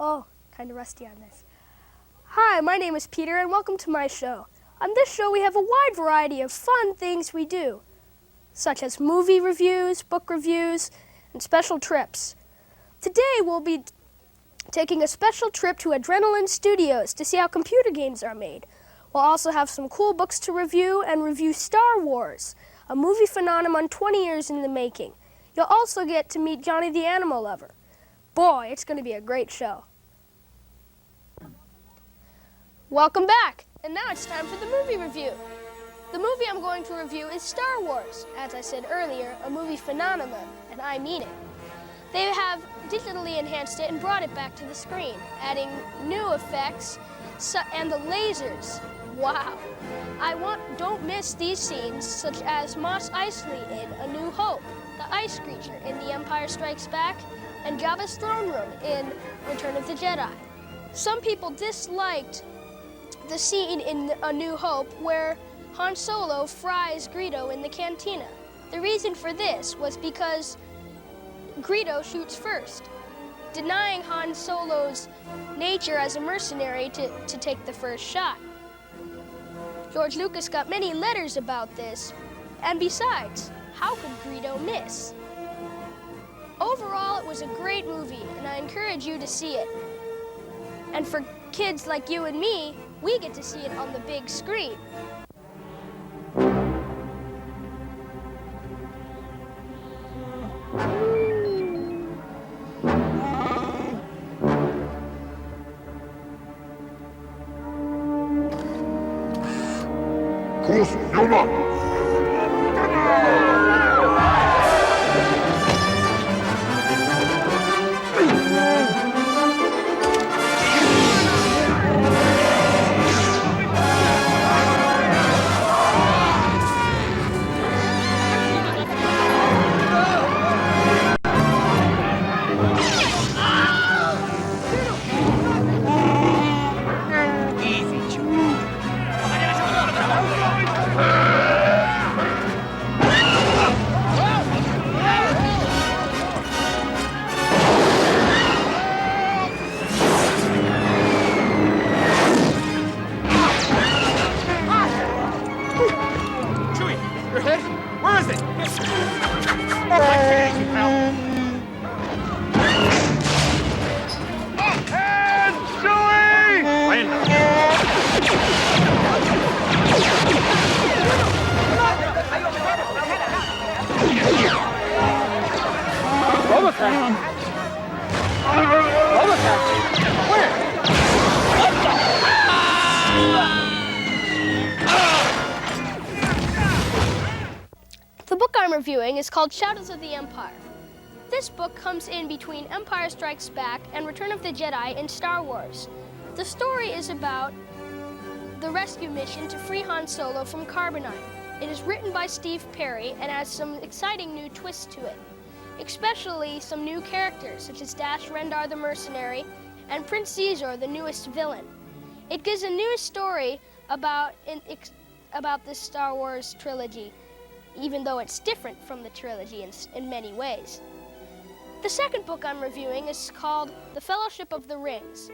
Oh, kind of rusty on this. Hi, my name is Peter and welcome to my show. On this show we have a wide variety of fun things we do, such as movie reviews, book reviews, and special trips. Today we'll be taking a special trip to Adrenaline Studios to see how computer games are made. We'll also have some cool books to review and review Star Wars, a movie phenomenon 20 years in the making. You'll also get to meet Johnny the Animal Lover. Boy, it's going to be a great show. Welcome back, and now it's time for the movie review. The movie I'm going to review is Star Wars. As I said earlier, a movie phenomenon, and I mean it. They have digitally enhanced it and brought it back to the screen, adding new effects and the lasers. Wow. Don't miss these scenes, such as Mos Eisley in A New Hope, the Ice Creature in The Empire Strikes Back, and Jabba's throne room in Return of the Jedi. Some people disliked the scene in A New Hope where Han Solo fries Greedo in the cantina. The reason for this was because Greedo shoots first, denying Han Solo's nature as a mercenary to take the first shot. George Lucas got many letters about this, and besides, how could Greedo miss? Overall, it was a great movie, and I encourage you to see it. And for kids like you and me, we get to see it on the big screen. Kurs Yuma! The book I'm reviewing is called Shadows of the Empire. This book comes in between Empire Strikes Back and Return of the Jedi in Star Wars. The story is about the rescue mission to free Han Solo from Carbonite. It is written by Steve Perry and has some exciting new twists to it, especially some new characters such as Dash Rendar the Mercenary and Prince Xizor, the newest villain. It gives a new story about this Star Wars trilogy, even though it's different from the trilogy in many ways. The second book I'm reviewing is called The Fellowship of the Rings.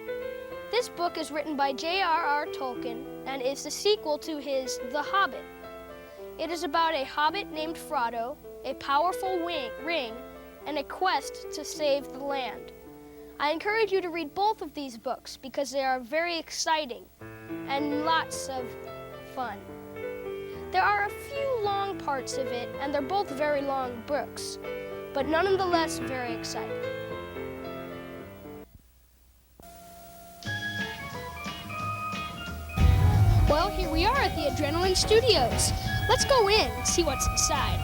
This book is written by J.R.R. Tolkien and is the sequel to his The Hobbit. It is about a hobbit named Frodo, a powerful ring, and a quest to save the land. I encourage you to read both of these books because they are very exciting and lots of fun. There are a few long parts of it, and they're both very long books, but nonetheless very exciting. Well, here we are at the Adrenaline Studios. Let's go in and see what's inside.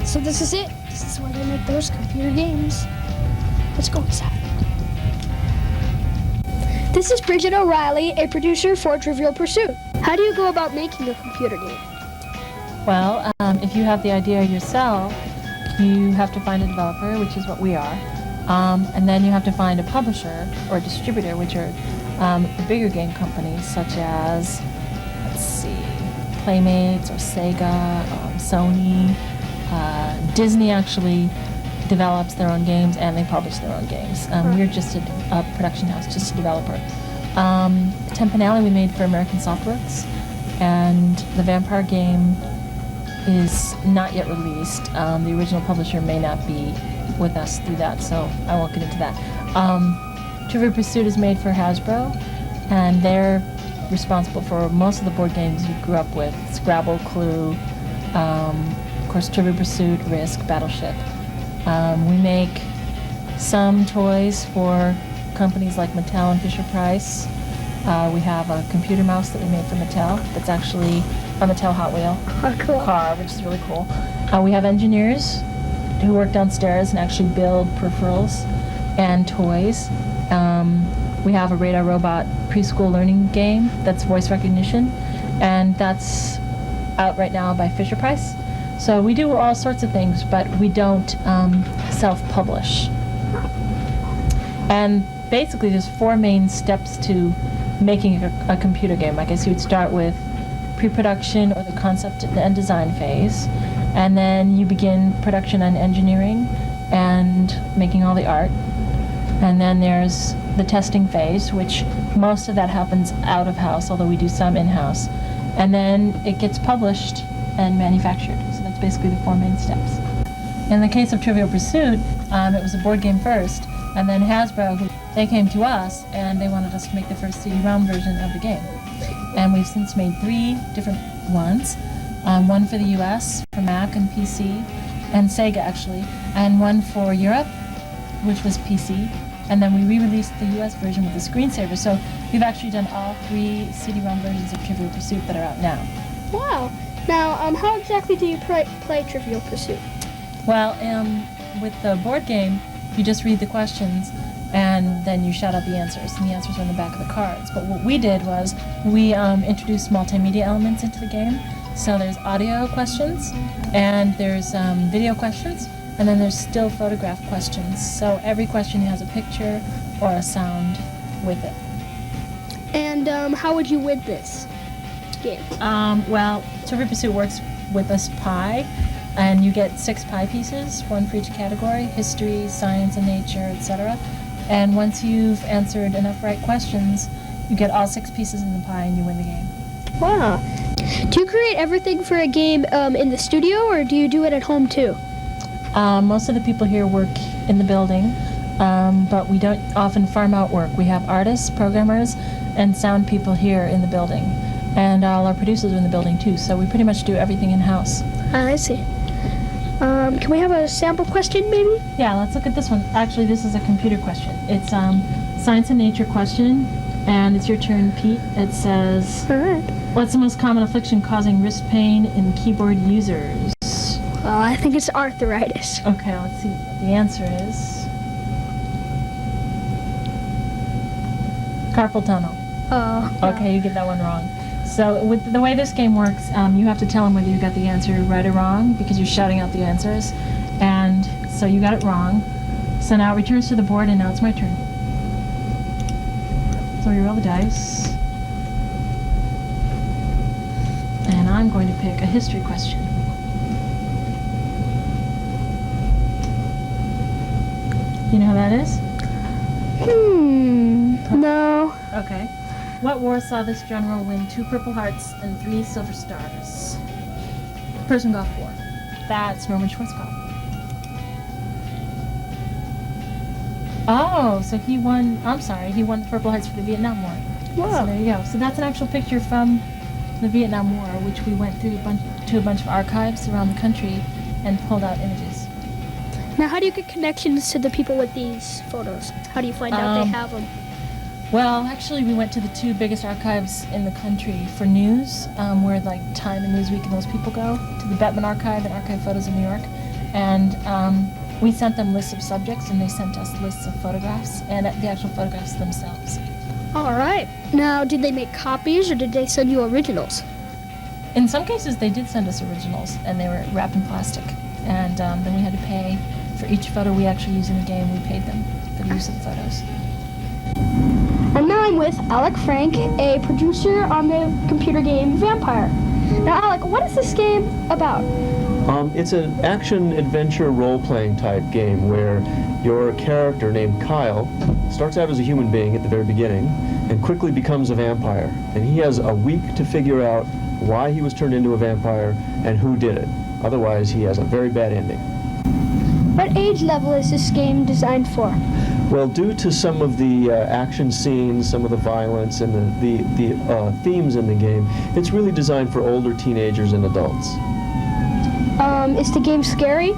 So this is it. This is where they make those computer games. Let's go inside. This is Bridget O'Reilly, a producer for Trivial Pursuit. How do you go about making a computer game? Well, if you have the idea yourself, you have to find a developer, which is what we are, and then you have to find a publisher or a distributor, which are the bigger game companies such as, Playmates or Sega, Sony, Disney actually develops their own games and they publish their own games. We're just a production house, just a developer. Tempen Alley we made for American Softworks, and the Vampire game is not yet released. The original publisher may not be with us through that, so I won't get into that. Trivial Pursuit is made for Hasbro, and they're responsible for most of the board games you grew up with. Scrabble, Clue, of course Trivial Pursuit, Risk, Battleship. We make some toys for companies like Mattel and Fisher-Price. We have a computer mouse that we made for Mattel that's actually a Mattel Hot Wheel car, which is really cool. We have engineers who work downstairs and actually build peripherals and toys. We have a Radar Robot preschool learning game that's voice recognition, and that's out right now by Fisher-Price. So we do all sorts of things, but we don't self-publish. And basically there's 4 main steps to making a computer game. I guess you would start with pre-production or the concept and design phase, and then you begin production and engineering and making all the art. And then there's the testing phase, which most of that happens out of house, although we do some in-house. And then it gets published and manufactured. So that's basically the 4 main steps. In the case of Trivial Pursuit, it was a board game first, and then Hasbro, they came to us and they wanted us to make the first CD-ROM version of the game. And we've since made 3 different ones. One for the US, for Mac and PC, and Sega actually, and one for Europe, which was PC. And then we re-released the US version with the screensaver. So we've actually done all 3 CD-ROM versions of Trivial Pursuit that are out now. Wow. Now, how exactly do you play Trivial Pursuit? Well, with the board game, you just read the questions and then you shout out the answers, and the answers are on the back of the cards. But what we did was we introduced multimedia elements into the game. So there's audio questions, and there's video questions, and then there's still photograph questions. So every question has a picture or a sound with it. And how would you win this game? Well, Trivial Pursuit works with this pie, and you get 6 pie pieces, 1 for each category: history, science and nature, etc. And once you've answered enough right questions, you get all 6 pieces in the pie and you win the game. Wow. Do you create everything for a game in the studio, or do you do it at home too? Most of the people here work in the building, but we don't often farm out work. We have artists, programmers, and sound people here in the building. And all our producers are in the building too, so we pretty much do everything in-house. I see. Can we have a sample question, maybe? Yeah, let's look at this one. Actually, this is a computer question. It's science and nature question, and it's your turn, Pete. It says, all right. What's the most common affliction causing wrist pain in keyboard users? Well, I think it's arthritis. Okay, let's see what the answer is. Carpal tunnel. Oh. Okay, you get that one wrong. So with the way this game works, you have to tell them whether you got the answer right or wrong, because you're shouting out the answers. And so you got it wrong. So now it returns to the board, and now it's my turn. So we roll the dice. And I'm going to pick a history question. You know who that is? No. Okay. What war saw this general win 2 Purple Hearts and 3 Silver Stars? Persian Gulf War. That's Norman Schwarzkopf. Oh, so he won the Purple Hearts for the Vietnam War. Wow. So there you go. So that's an actual picture from the Vietnam War, which we went through a bunch of archives around the country and pulled out images. Now, how do you get connections to the people with these photos? How do you find out they have them? Well, actually, we went to the 2 biggest archives in the country for news, where like Time and Newsweek and those people go, to the Bettman Archive and Archive Photos in New York. And we sent them lists of subjects, and they sent us lists of photographs and the actual photographs themselves. All right. Now, did they make copies, or did they send you originals? In some cases, they did send us originals, and they were wrapped in plastic. And then we had to pay for each photo we actually use in the game. We paid them for the use of the photos. And now I'm with Alec Frank, a producer on the computer game Vampire. Now, Alec, what is this game about? It's an action-adventure role-playing type game where your character named Kyle starts out as a human being at the very beginning and quickly becomes a vampire. And he has a week to figure out why he was turned into a vampire and who did it. Otherwise, he has a very bad ending. What age level is this game designed for? Well, due to some of the action scenes, some of the violence, and the themes in the game, it's really designed for older teenagers and adults. Is the game scary?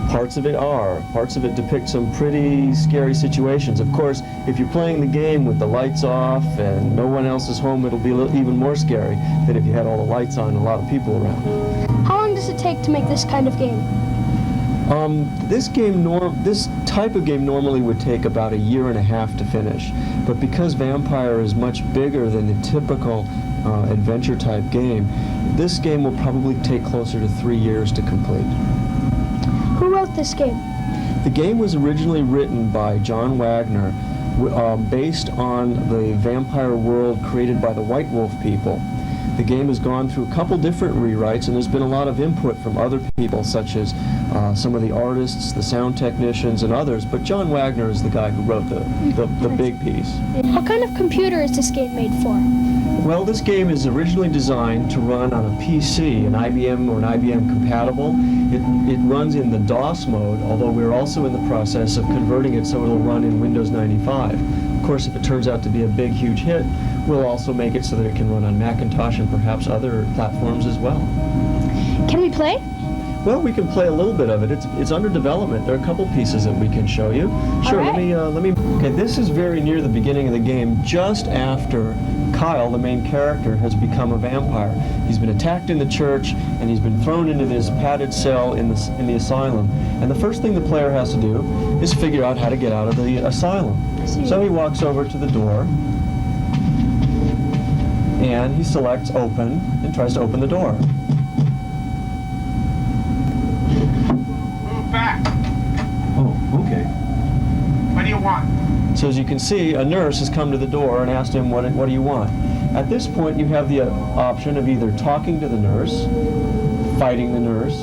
Parts of it are. Parts of it depict some pretty scary situations. Of course, if you're playing the game with the lights off and no one else is home, it'll be even more scary than if you had all the lights on and a lot of people around. How long does it take to make this kind of game? This type of game normally would take about 1.5 years to finish. But because Vampire is much bigger than the typical adventure type game, this game will probably take closer to 3 years to complete. Who wrote this game? The game was originally written by John Wagner based on the vampire world created by the White Wolf people. The game has gone through a couple different rewrites, and there's been a lot of input from other people, such as some of the artists, the sound technicians, and others, but John Wagner is the guy who wrote the big piece. What kind of computer is this game made for? Well, this game is originally designed to run on a PC, an IBM or an IBM compatible. It runs in the DOS mode, although we're also in the process of converting it so it'll run in Windows 95. Of course, if it turns out to be a big, huge hit, we'll also make it so that it can run on Macintosh and perhaps other platforms as well. Can we play? Well, we can play a little bit of it. It's under development. There are a couple pieces that we can show you. Sure, right. let me. Okay, this is very near the beginning of the game, just after Kyle, the main character, has become a vampire. He's been attacked in the church, and he's been thrown into this padded cell in the asylum. And the first thing the player has to do is figure out how to get out of the asylum. So he walks over to the door, and he selects open and tries to open the door. Move back. Oh, okay. What do you want? So as you can see, a nurse has come to the door and asked him, what do you want? At this point, you have the option of either talking to the nurse, fighting the nurse,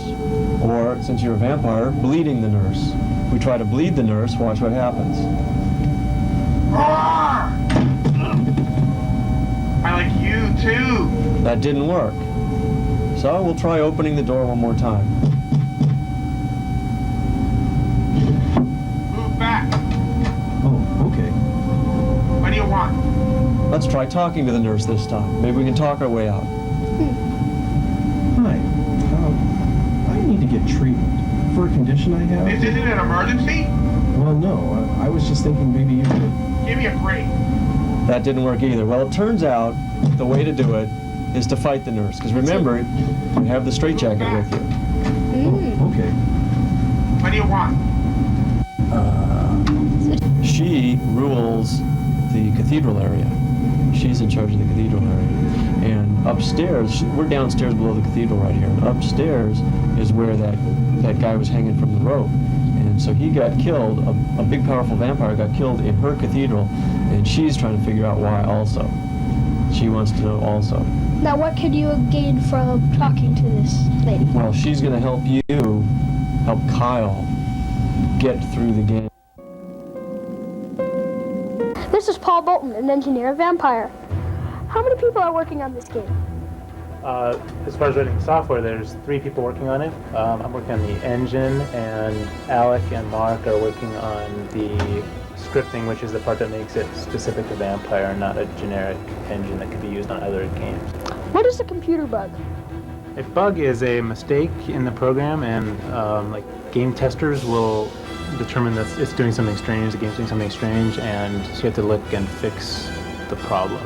or, since you're a vampire, bleeding the nurse. If we try to bleed the nurse, watch what happens. Roar! I like you too. That didn't work. So we'll try opening the door one more time. Move back. Oh, okay. What do you want? Let's try talking to the nurse this time. Maybe we can talk our way out. Hi. I need to get treatment for a condition I have. Is it an emergency? Well, no. I was just thinking maybe you could. Give me a break. That didn't work either. Well, it turns out the way to do it is to fight the nurse. Because remember, you have the straitjacket with you. Oh, okay. What do you want? She rules the cathedral area. She's in charge of the cathedral area. And upstairs, we're downstairs below the cathedral right here. And upstairs is where that guy was hanging from the rope. And so he got killed, a big powerful vampire got killed in her cathedral, and she's trying to figure out why also. She wants to know also. Now, what could you gain from talking to this lady? Well, she's going to help Kyle get through the game. This is Paul Bolton, an engineer vampire. How many people are working on this game? As far as writing software, there's 3 people working on it. I'm working on the engine, and Alec and Mark are working on the scripting, which is the part that makes it specific to Vampire, not a generic engine that could be used on other games. What is a computer bug? A bug is a mistake in the program, and like game testers will determine that it's doing something strange, the game's doing something strange, and so you have to look and fix the problem.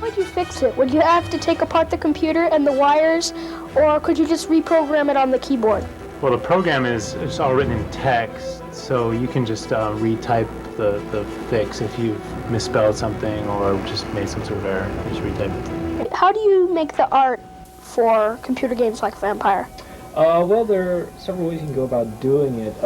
How would you fix it? Would you have to take apart the computer and the wires, or could you just reprogram it on the keyboard? Well, the program it's all written in text, so you can just retype the fix if you've misspelled something or just made some sort of error. You just retype it. How do you make the art for computer games like Vampire? Well, there are several ways you can go about doing it.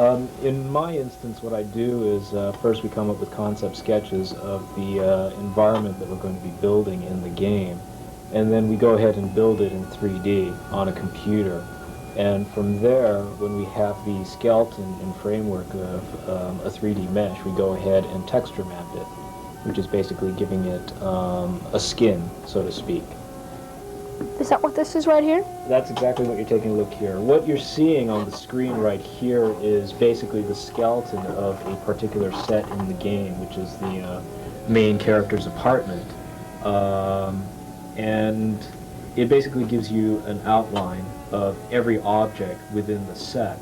In my instance, what I do is first we come up with concept sketches of the environment that we're going to be building in the game, and then we go ahead and build it in 3D on a computer. And from there, when we have the skeleton and framework of a 3D mesh, we go ahead and texture map it, which is basically giving it a skin, so to speak. Is that what this is right here? That's exactly what you're taking a look here. What you're seeing on the screen right here is basically the skeleton of a particular set in the game, which is the main character's apartment. And it basically gives you an outline of every object within the set.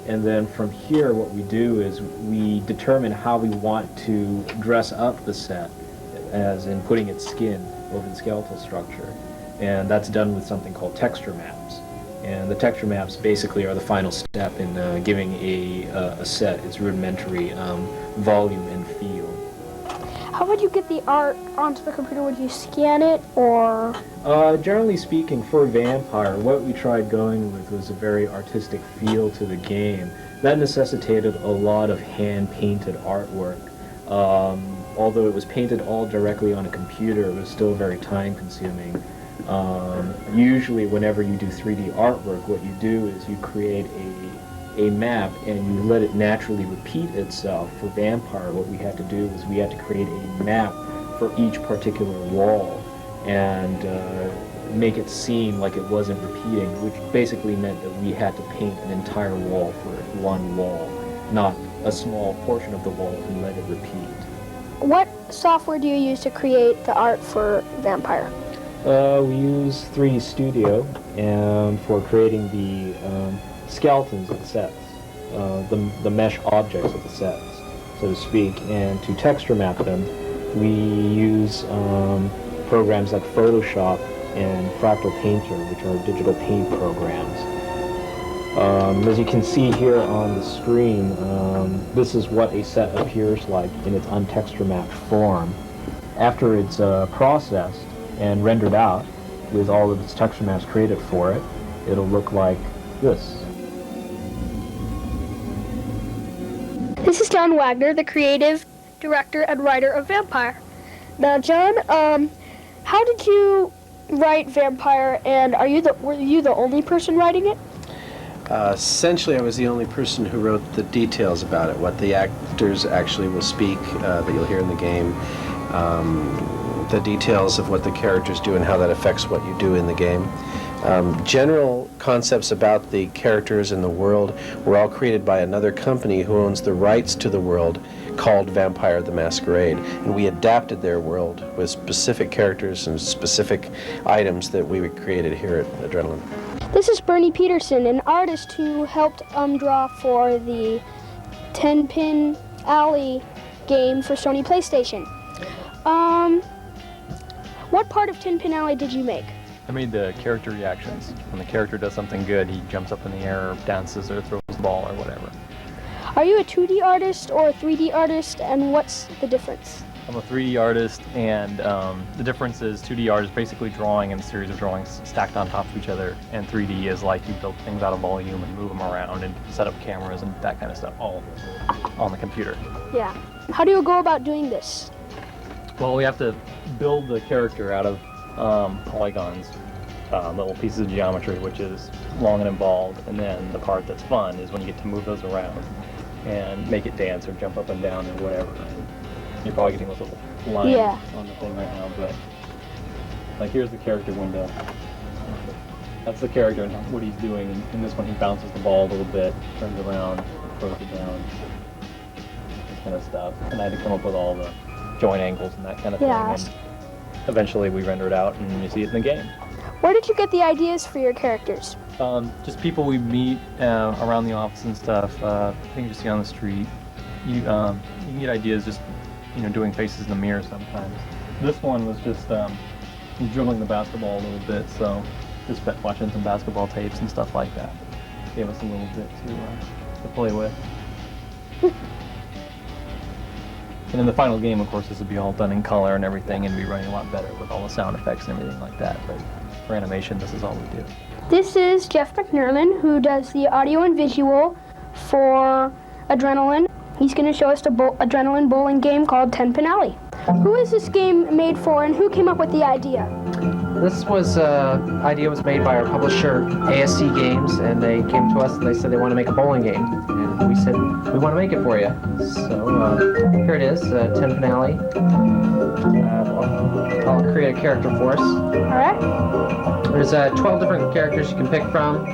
And then from here, what we do is we determine how we want to dress up the set, as in putting its skin over the skeletal structure. And that's done with something called texture maps. And the texture maps basically are the final step in giving a set its rudimentary volume and feel. How would you get the art onto the computer? Would you scan it, or? Generally speaking, for Vampire, what we tried going with was a very artistic feel to the game. That necessitated a lot of hand-painted artwork. Although it was painted all directly on a computer, it was still very time-consuming. Usually, whenever you do 3D artwork, what you do is you create a map and you let it naturally repeat itself. For Vampire, what we had to do is we had to create a map for each particular wall and make it seem like it wasn't repeating, which basically meant that we had to paint an entire wall for one wall, not a small portion of the wall and let it repeat. What software do you use to create the art for Vampire? We use 3D Studio for creating the skeletons of the sets, the mesh objects of the sets, so to speak. And to texture map them, we use programs like Photoshop and Fractal Painter, which are digital paint programs. As you can see here on the screen, this is what a set appears like in its untexture mapped form. After it's processed and rendered out with all of its texture maps created for it, it'll look like this. This is John Wagner, the creative director and writer of Vampire. Now, John, how did you write Vampire, and were you the only person writing it? Essentially, I was the only person who wrote the details about it, what the actors actually will speak that you'll hear in the game, the details of what the characters do and how that affects what you do in the game. General concepts about the characters in the world were all created by another company who owns the rights to the world called Vampire the Masquerade, and we adapted their world with specific characters and specific items that we created here at Adrenaline. This is Bernie Peterson, an artist who helped draw for the 10-Pin Alley game for Sony PlayStation. What part of 10-Pin Alley did you make? I made the character reactions. When the character does something good, he jumps up in the air, or dances, or throws the ball, or whatever. Are you a 2D artist or a 3D artist, and what's the difference? I'm a 3D artist, and the difference is 2D art is basically drawing in a series of drawings stacked on top of each other, and 3D is like you build things out of volume and move them around and set up cameras and that kind of stuff all on the computer. Yeah. How do you go about doing this? Well, we have to build the character out of polygons, little pieces of geometry, which is long and involved, and then the part that's fun is when you get to move those around and make it dance or jump up and down or whatever. You're probably getting those little lines on the thing right now, but like here's the character window. That's the character and what he's doing. In this one, he bounces the ball a little bit, turns around, throws it down, this kind of stuff. And I had to come up with all the joint angles and that kind of thing. And eventually, we render it out, and you see it in the game. Where did you get the ideas for your characters? Just people we meet around the office and stuff. Things you see on the street. You can get ideas just doing faces in the mirror sometimes. This one was just dribbling the basketball a little bit, so just watching some basketball tapes and stuff like that. Gave us a little bit to play with. And in the final game, of course, this would be all done in color and everything, and be running a lot better with all the sound effects and everything like that. But for animation, this is all we do. This is Jeff McNerlin, who does the audio and visual for Adrenaline. He's going to show us the Adrenaline bowling game called 10-Pin Alley. Who is this game made for, and who came up with the idea? This idea was made by our publisher, ASC Games, and they came to us and they said they want to make a bowling game. And we said, we want to make it for you. So here it is, Tin Finale. I'll create a character for us. All right. There's 12 different characters you can pick from.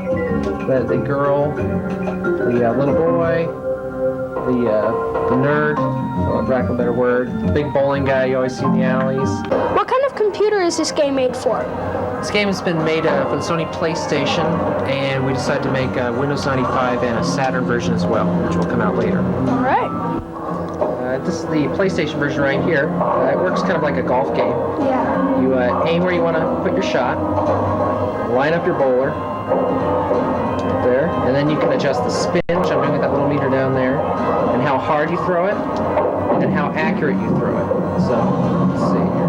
The girl, the little boy, the nerd, for lack of a better word, the big bowling guy you always see in the alleys. What kind of computer is this game made for? This game has been made for the Sony PlayStation, and we decided to make a Windows 95 and a Saturn version as well, which will come out later. All right. This is the PlayStation version right here. It works kind of like a golf game. Yeah. You aim where you want to put your shot, line up your bowler, there, and then you can adjust the spin, which I'm doing with that little meter down there, and how hard you throw it, and how accurate you throw it. So, let's see here.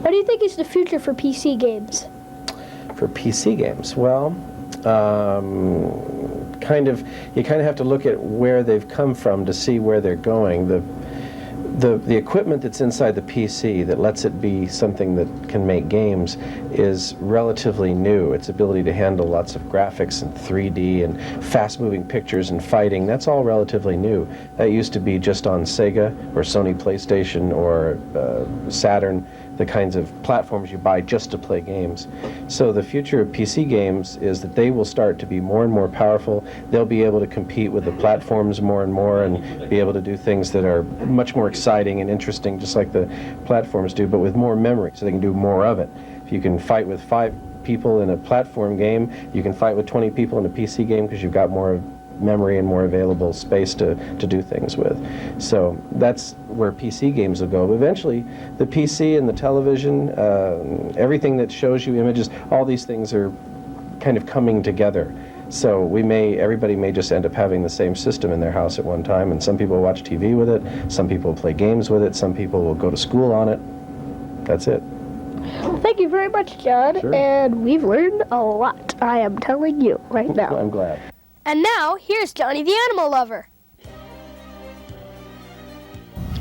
What do you think is the future for PC games? For PC games, well, you kind of have to look at where they've come from to see where they're going. The equipment that's inside the PC that lets it be something that can make games is relatively new. Its ability to handle lots of graphics and 3D and fast-moving pictures and fighting, that's all relatively new. That used to be just on Sega or Sony PlayStation or Saturn, the kinds of platforms you buy just to play games. So the future of PC games is that they will start to be more and more powerful. They'll be able to compete with the platforms more and more and be able to do things that are much more exciting and interesting, just like the platforms do, but with more memory, so they can do more of it. If you can fight with 5 people in a platform game, you can fight with 20 people in a PC game because you've got more memory and more available space to do things with. So that's where PC games will go. But eventually, the PC and the television, everything that shows you images, all these things are kind of coming together. So everybody may just end up having the same system in their house at one time, and some people will watch TV with it, some people will play games with it, some people will go to school on it. That's it. Thank you very much, John. Sure. And we've learned a lot, I am telling you right now. I'm glad. And now, here's Johnny the Animal Lover.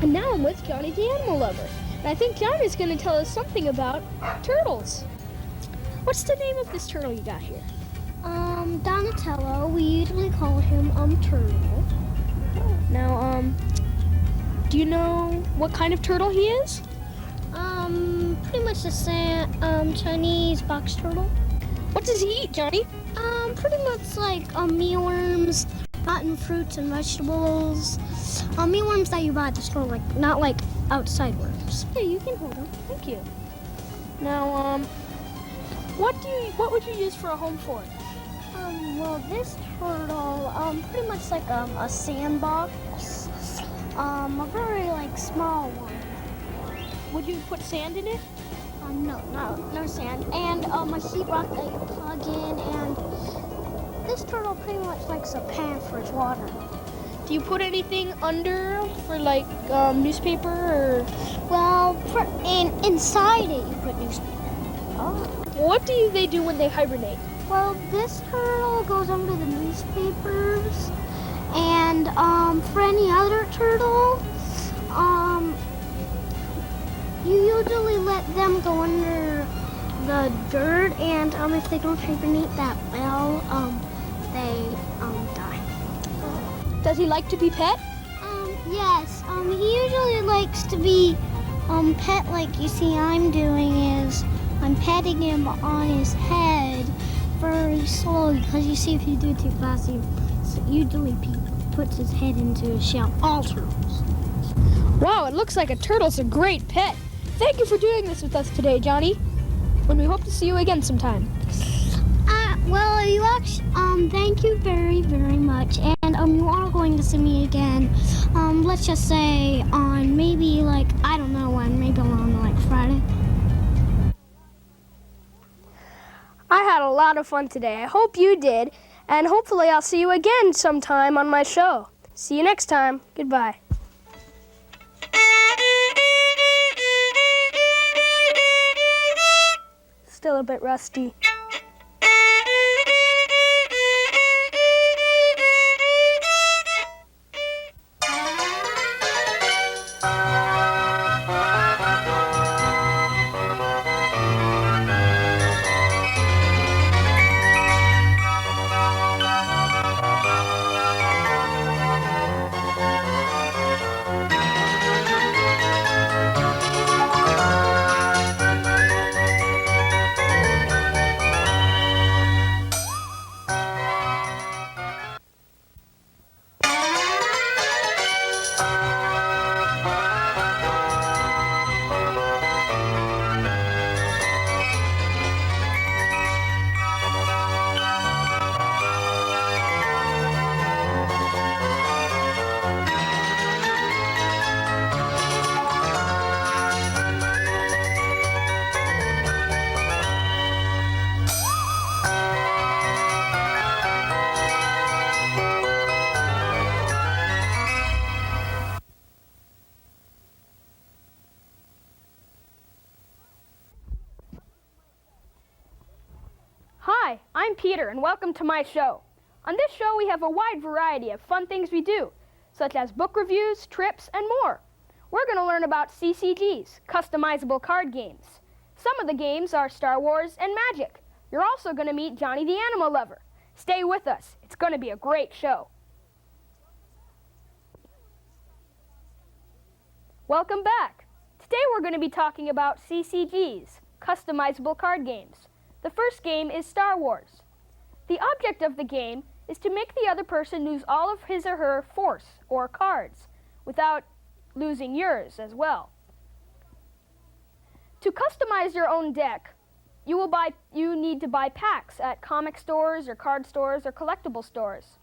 And now I'm with Johnny the Animal Lover. And I think Johnny's going to tell us something about turtles. What's the name of this turtle you got here? Donatello. We usually call him, Turtle. Now, do you know what kind of turtle he is? Pretty much the same, Chinese box turtle. What does he eat, Johnny? Pretty much like mealworms, rotten fruits and vegetables. Mealworms that you buy at the store, like not like outside worms. Here, you can hold them. Thank you. Now, what would you use for a home for it? Well, this turtle, pretty much like a sandbox. A very like small one. Would you put sand in it? No sand. And a sheetrock that you plug in, and this turtle pretty much likes a pan for its water. Do you put anything under for like newspaper or? Well, inside it you put newspaper. Oh. What do they do when they hibernate? Well, this turtle goes under the newspapers, and for any other turtle, you usually let them go under the dirt, and if they don't hibernate that well, they die. Does he like to be pet? Yes. He usually likes to be pet like you see I'm doing is I'm petting him on his head very slowly, because you see if you do it too fast, he usually puts his head into his shell. All turtles. Wow, it looks like a turtle's a great pet. Thank you for doing this with us today, Johnny. And we hope to see you again sometime. Well, you actually, thank you very, very much. And you are going to see me again. Let's just say on maybe like, I don't know when, maybe on like Friday. I had a lot of fun today. I hope you did. And hopefully I'll see you again sometime on my show. See you next time. Goodbye. Still a bit rusty. Peter, and welcome to my show. On this show, we have a wide variety of fun things we do, such as book reviews, trips, and more. We're going to learn about CCGs, customizable card games. Some of the games are Star Wars and Magic. You're also going to meet Johnny the Animal Lover. Stay with us. It's going to be a great show. Welcome back. Today we're going to be talking about CCGs, customizable card games. The first game is Star Wars. The object of the game is to make the other person lose all of his or her force or cards without losing yours as well. To customize your own deck, you need to buy packs at comic stores or card stores or collectible stores.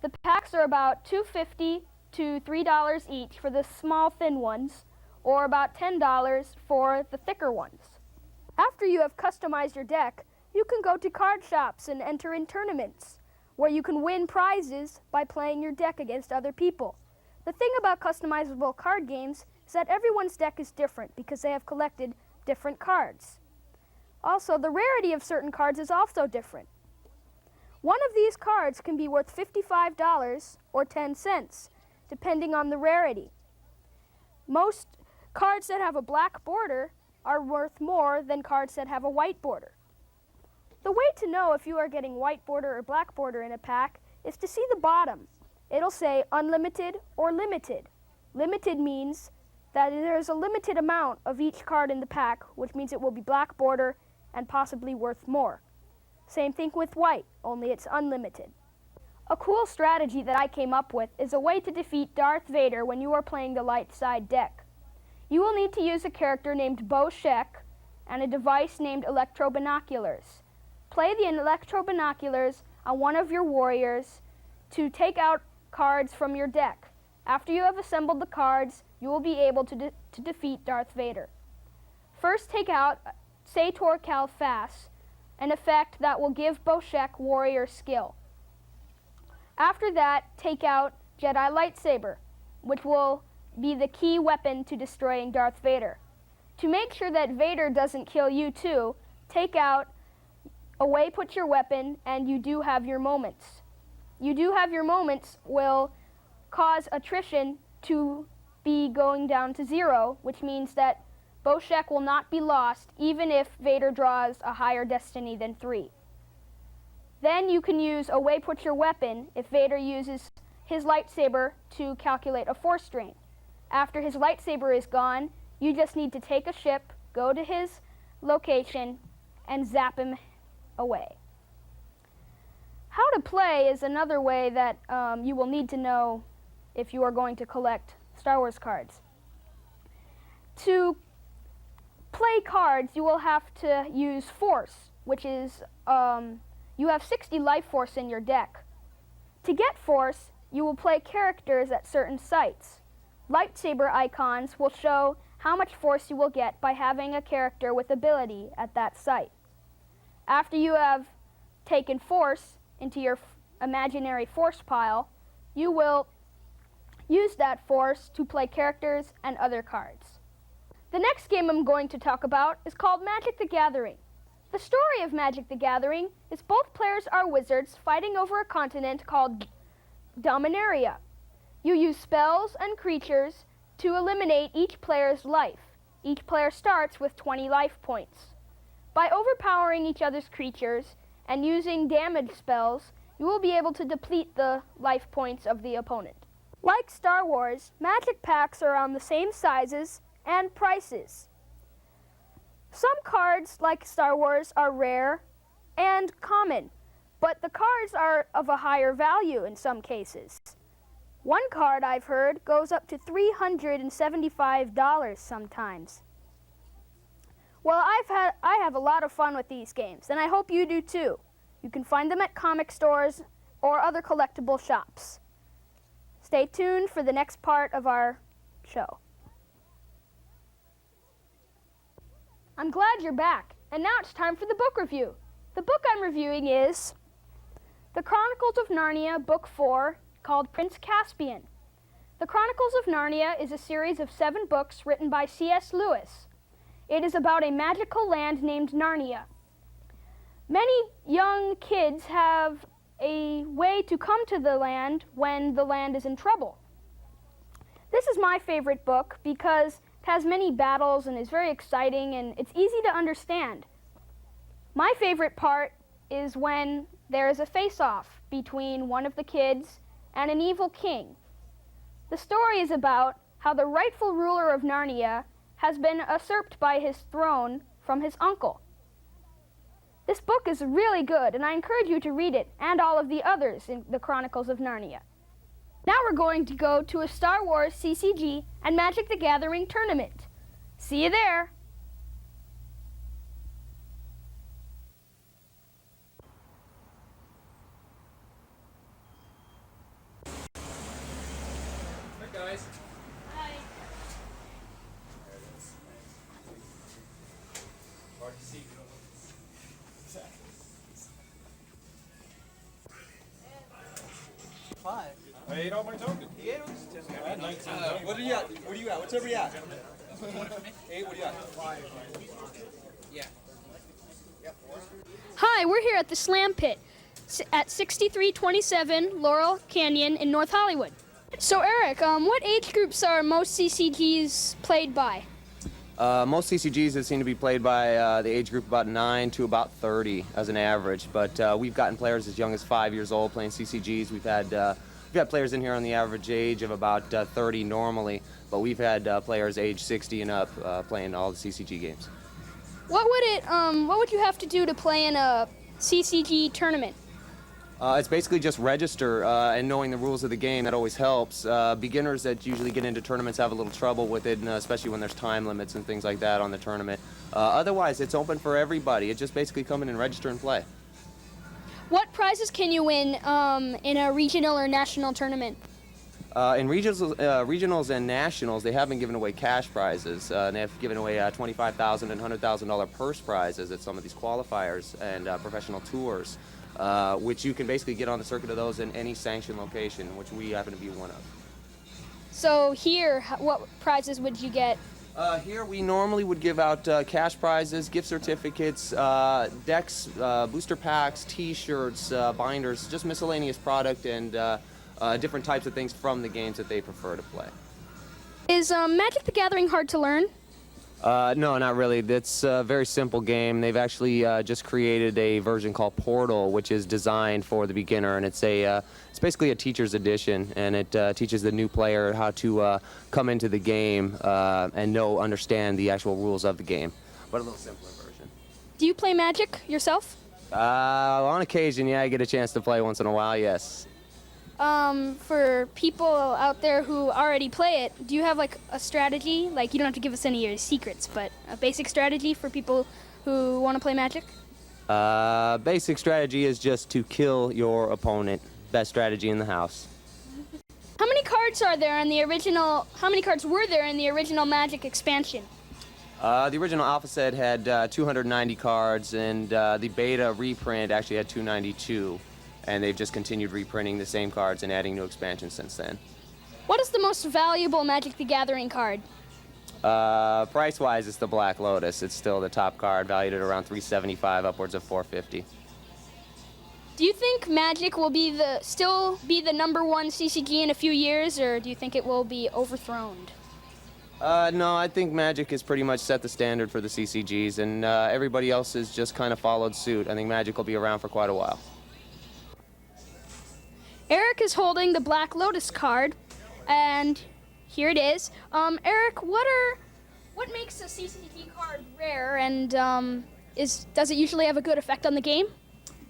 The packs are about $2.50 to $3 each for the small thin ones, or about $10 for the thicker ones. After you have customized your deck, you can go to card shops and enter in tournaments, where you can win prizes by playing your deck against other people. The thing about customizable card games is that everyone's deck is different because they have collected different cards. Also, the rarity of certain cards is also different. One of these cards can be worth $55 or 10 cents, depending on the rarity. Most cards that have a black border are worth more than cards that have a white border. The way to know if you are getting white border or black border in a pack is to see the bottom. It'll say unlimited or limited. Limited means that there's a limited amount of each card in the pack, which means it will be black border and possibly worth more. Same thing with white, only it's unlimited. A cool strategy that I came up with is a way to defeat Darth Vader when you are playing the light side deck. You will need to use a character named Bo Shek and a device named Electro Binoculars. Play the Electro Binoculars on one of your warriors to take out cards from your deck. After you have assembled the cards, you will be able to defeat Darth Vader. First, take out Sator Cal Fas, an effect that will give Bo Shek warrior skill. After that, take out Jedi Lightsaber, which will be the key weapon to destroying Darth Vader. To make sure that Vader doesn't kill you too, take out Away Put Your Weapon, and You Do Have Your Moments. You Do Have Your Moments will cause attrition to be going down to 0, which means that Bo Shek will not be lost even if Vader draws a higher destiny than 3. Then you can use Away Put Your Weapon if Vader uses his lightsaber to calculate a force drain. After his lightsaber is gone, you just need to take a ship, go to his location, and zap him away. How to play is another way that you will need to know if you are going to collect Star Wars cards. To play cards, you will have to use Force, which is, you have 60 life force in your deck. To get Force, you will play characters at certain sites. Lightsaber icons will show how much force you will get by having a character with ability at that site. After you have taken force into your imaginary force pile, you will use that force to play characters and other cards. The next game I'm going to talk about is called Magic the Gathering. The story of Magic the Gathering is both players are wizards fighting over a continent called Dominaria. You use spells and creatures to eliminate each player's life. Each player starts with 20 life points. By overpowering each other's creatures and using damage spells, you will be able to deplete the life points of the opponent. Like Star Wars, Magic packs are on the same sizes and prices. Some cards, like Star Wars, are rare and common, but the cards are of a higher value in some cases. One card I've heard goes up to $375 sometimes. Well, I have a lot of fun with these games, and I hope you do too. You can find them at comic stores or other collectible shops. Stay tuned for the next part of our show. I'm glad you're back, and now it's time for the book review. The book I'm reviewing is The Chronicles of Narnia, Book 4, called Prince Caspian. The Chronicles of Narnia is a series of 7 books written by C.S. Lewis. It is about a magical land named Narnia. Many young kids have a way to come to the land when the land is in trouble. This is my favorite book because it has many battles and is very exciting and it's easy to understand. My favorite part is when there is a face-off between one of the kids and an evil king. The story is about how the rightful ruler of Narnia has been usurped by his throne from his uncle. This book is really good, and I encourage you to read it and all of the others in the Chronicles of Narnia. Now we're going to go to a Star Wars CCG and Magic the Gathering tournament. See you there! Hi, guys. Hi. Hard to see. Five. I ate all my tokens. He ate all his tokens. I had 19 tokens. What are you at? What are you at? What's every at? 8, what are you at? 5. Yeah. Hi, we're here at the Slam Pit at 6327 Laurel Canyon in North Hollywood. So Eric, what age groups are most CCGs played by? Most CCGs that seem to be played by the age group about 9 to about 30 as an average, but we've gotten players as young as 5 years old playing CCGs. We've had players in here on the average age of about 30 normally, but we've had players age 60 and up playing all the CCG games. What would you have to do to play in a CCG tournament? It's basically just register and knowing the rules of the game. That always helps. Beginners that usually get into tournaments have a little trouble with it, and, especially when there's time limits and things like that on the tournament. Otherwise, it's open for everybody. It just basically come in and register and play. What prizes can you win in a regional or national tournament? In regionals and nationals, they have been giving away cash prizes. They have given away $25,000 and $100,000 purse prizes at some of these qualifiers and professional tours, which you can basically get on the circuit of those in any sanctioned location, which we happen to be one of. So here, what prizes would you get? Here we normally would give out cash prizes, gift certificates, decks, booster packs, T-shirts, binders, just miscellaneous product and different types of things from the games that they prefer to play. Is Magic the Gathering hard to learn? No, not really. It's a very simple game. They've actually just created a version called Portal, which is designed for the beginner, and it's basically a teacher's edition, and it teaches the new player how to come into the game and understand the actual rules of the game, but a little simpler version. Do you play Magic yourself? On occasion, yeah, I get a chance to play once in a while, yes. For people out there who already play it, do you have like a strategy? Like, you don't have to give us any of your secrets, but a basic strategy for people who want to play Magic? Basic strategy is just to kill your opponent. Best strategy in the house. How many cards are there in the original? How many cards were there in the original Magic expansion? The original alpha set had 290 cards, and the beta reprint actually had 292. And they've just continued reprinting the same cards and adding new expansions since then. What is the most valuable Magic the Gathering card? Price-wise, it's the Black Lotus. It's still the top card, valued at around $375, upwards of $450. Do you think Magic will still be the #1 CCG in a few years, or do you think it will be overthrown? No, I think Magic has pretty much set the standard for the CCGs, and everybody else has just kind of followed suit. I think Magic will be around for quite a while. Eric is holding the Black Lotus card, and here it is. Eric, what makes a CCG card rare, and does it usually have a good effect on the game?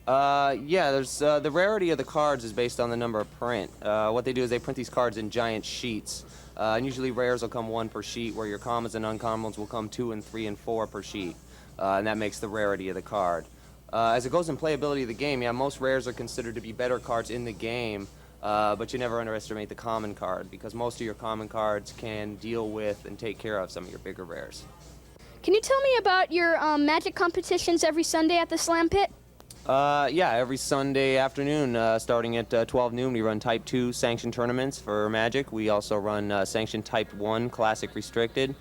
Yeah, there's the rarity of the cards is based on the number of print. What they do is they print these cards in giant sheets, and usually rares will come 1 per sheet, where your commons and uncommons will come 2 and 3 and 4 per sheet, and that makes the rarity of the card. As it goes in playability of the game, yeah, most rares are considered to be better cards in the game, but you never underestimate the common card, because most of your common cards can deal with and take care of some of your bigger rares. Can you tell me about your Magic competitions every Sunday at the Slam Pit? Yeah, every Sunday afternoon, starting at 12 noon, we run Type 2 sanctioned tournaments for Magic. We also run sanctioned Type 1 Classic Restricted.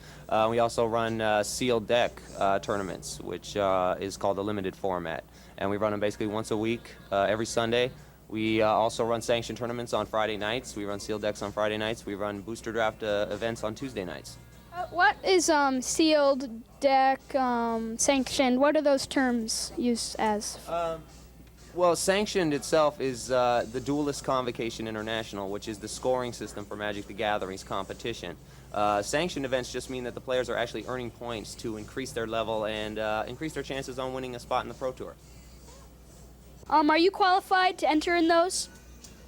We also run sealed deck tournaments, which is called the limited format. and we run them basically once a week, every Sunday. We also run sanctioned tournaments on Friday nights. We run sealed decks on Friday nights. We run booster draft events on Tuesday nights. What is sealed deck, sanctioned? What are those terms used as? Well, sanctioned itself is the Duelist Convocation International, which is the scoring system for Magic the Gathering's competition. Sanctioned events just mean that the players are actually earning points to increase their level and increase their chances on winning a spot in the Pro Tour. Are you qualified to enter in those?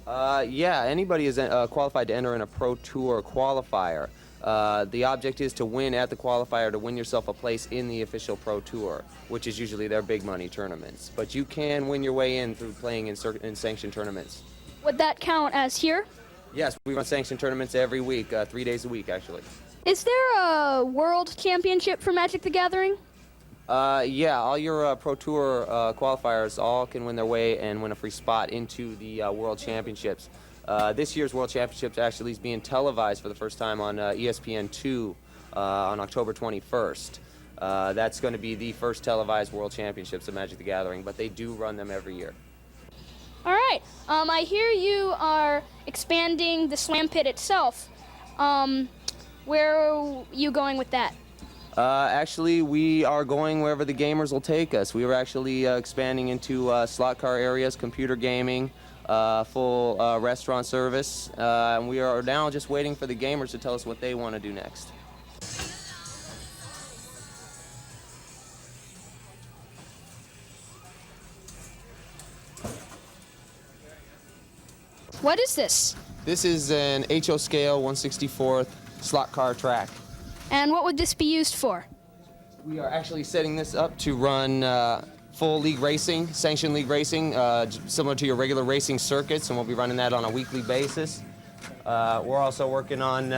Yeah, anybody is qualified to enter in a Pro Tour qualifier. The object is to win at the qualifier to win yourself a place in the official Pro Tour, which is usually their big money tournaments. But you can win your way in through playing in sanctioned tournaments. Would that count as here? Yes, we run sanctioned tournaments every week, 3 days a week actually. Is there a world championship for Magic the Gathering? Yeah, all your Pro Tour qualifiers all can win their way and win a free spot into the World Championships. This year's World Championships actually is being televised for the first time on ESPN2 on October 21st. That's going to be the first televised World Championships of Magic the Gathering, but they do run them every year. All right. I hear you are expanding the Slam Pit itself. Where are you going with that? Actually, we are going wherever the gamers will take us. We were actually expanding into slot car areas, computer gaming, full restaurant service, and we are now just waiting for the gamers to tell us what they want to do next. What is this? This is an HO scale 1/64th slot car track. And what would this be used for? We are actually setting this up to run full league racing, sanctioned league racing, similar to your regular racing circuits, and we'll be running that on a weekly basis. We're also working on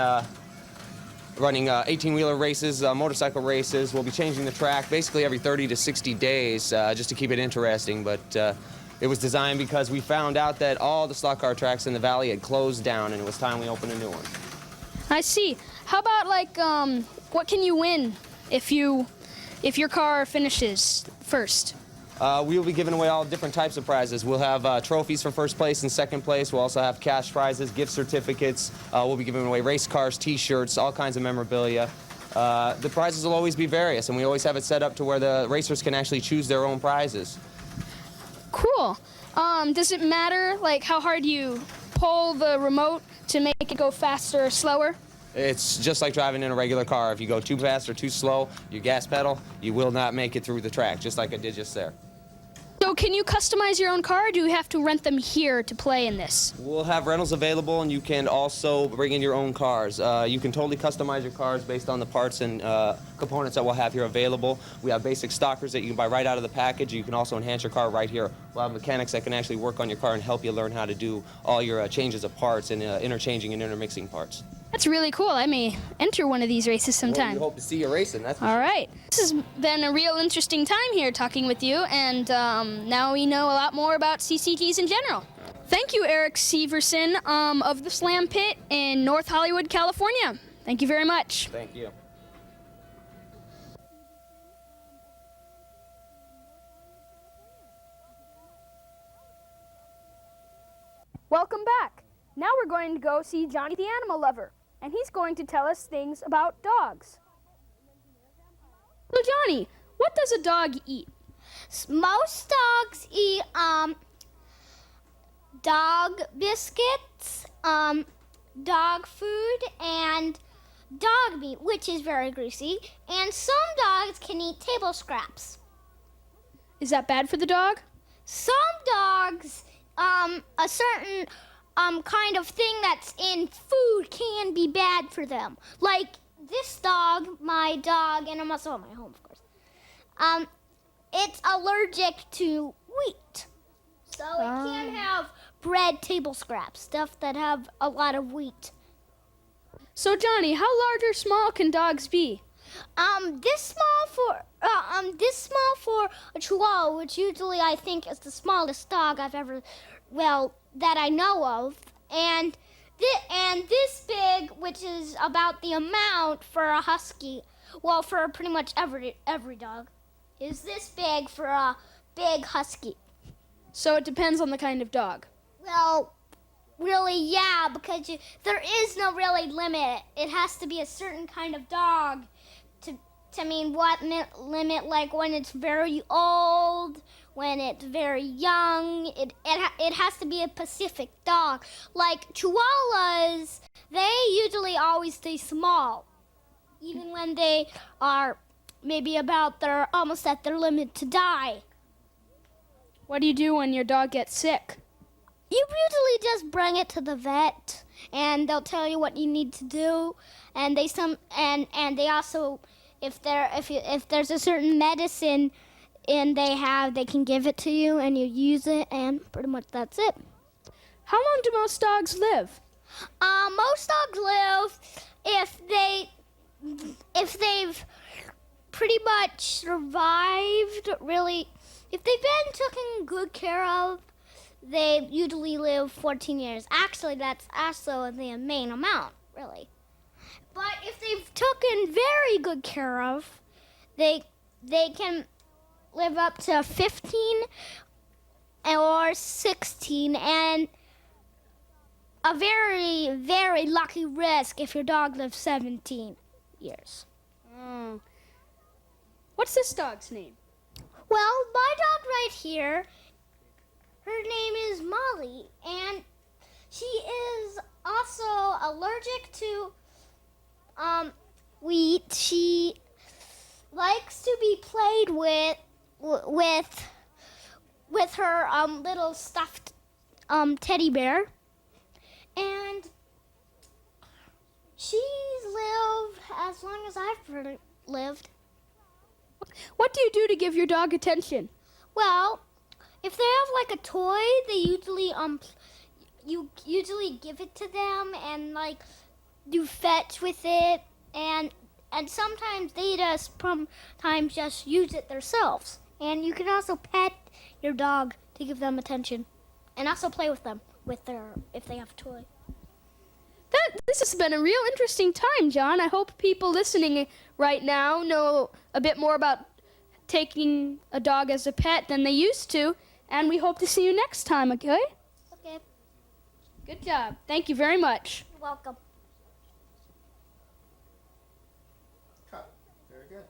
running 18-wheeler races, motorcycle races. We'll be changing the track basically every 30 to 60 days just to keep it interesting, but it was designed because we found out that all the slot car tracks in the valley had closed down, and it was time we opened a new one. I see. How about what can you win if your car finishes first? We will be giving away all different types of prizes. We'll have trophies for first place and second place. We'll also have cash prizes, gift certificates. We'll be giving away race cars, T-shirts, all kinds of memorabilia. The prizes will always be various, and we always have it set up to where the racers can actually choose their own prizes. Cool. Does it matter how hard you pull the remote to make it go faster or slower? It's just like driving in a regular car. If you go too fast or too slow, your gas pedal, you will not make it through the track, just like I did just there. So can you customize your own car, or do you have to rent them here to play in this? We'll have rentals available, and you can also bring in your own cars. You can totally customize your cars based on the parts and components that we'll have here available. We have basic stockers that you can buy right out of the package. You can also enhance your car right here. We'll have mechanics that can actually work on your car and help you learn how to do all your changes of parts and interchanging and intermixing parts. That's really cool. I may enter one of these races sometime. Well, we hope to see you racing. That's all right. This has been a real interesting time here talking with you, and now we know a lot more about CCGs in general. Thank you, Eric Severson of the Slam Pit in North Hollywood, California. Thank you very much. Thank you. Welcome back. Now we're going to go see Johnny the Animal Lover, and he's going to tell us things about dogs. So Johnny, what does a dog eat? Most dogs eat dog biscuits, dog food, and dog meat, which is very greasy. And some dogs can eat table scraps. Is that bad for the dog? Some dogs, a certain kind of thing that's in food can be bad for them. Like this dog, my dog, and I'm also at my home, of course. It's allergic to wheat. So it can't have bread, table scraps, stuff that have a lot of wheat. So Johnny, how large or small can dogs be? This small for a Chihuahua, which usually I think is the smallest dog I've ever, that I know of, and this big, which is about the amount for a husky, for pretty much every dog, is this big for a big husky. So it depends on the kind of dog. Well, really, yeah, because there is no really limit. It has to be a certain kind of dog to mean what limit, like when it's very old, when it's very young. It has to be a specific dog. Like Chihuahuas, they usually always stay small, even when they are maybe almost at their limit to die. What do you do when your dog gets sick? You usually just bring it to the vet, and they'll tell you what you need to do. And they also, if there's a certain medicine they can give it to you, and you use it, and pretty much that's it. How long do most dogs live? Most dogs live if they've pretty much survived. Really, if they've been taken good care of, they usually live 14 years. Actually, that's also the main amount, really. But if they've taken very good care of, they can live up to 15 or 16, and a very, very lucky risk if your dog lives 17 years. What's this dog's name? Well, my dog right here, her name is Molly, and she is also allergic to wheat. She likes to be played with her little stuffed teddy bear, and she's lived as long as I've lived. What do you do to give your dog attention? Well, if they have like a toy, they usually you usually give it to them and like do fetch with it, and sometimes they sometimes just use it themselves. And you can also pet your dog to give them attention, and also play with them if they have a toy. This has been a real interesting time, John. I hope people listening right now know a bit more about taking a dog as a pet than they used to, and we hope to see you next time, okay? Okay. Good job. Thank you very much. You're welcome. Very good.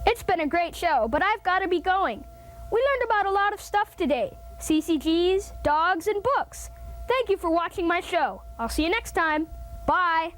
It's been a great show, but I've got to be going. We learned about a lot of stuff today. CCGs, dogs, and books. Thank you for watching my show. I'll see you next time. Bye.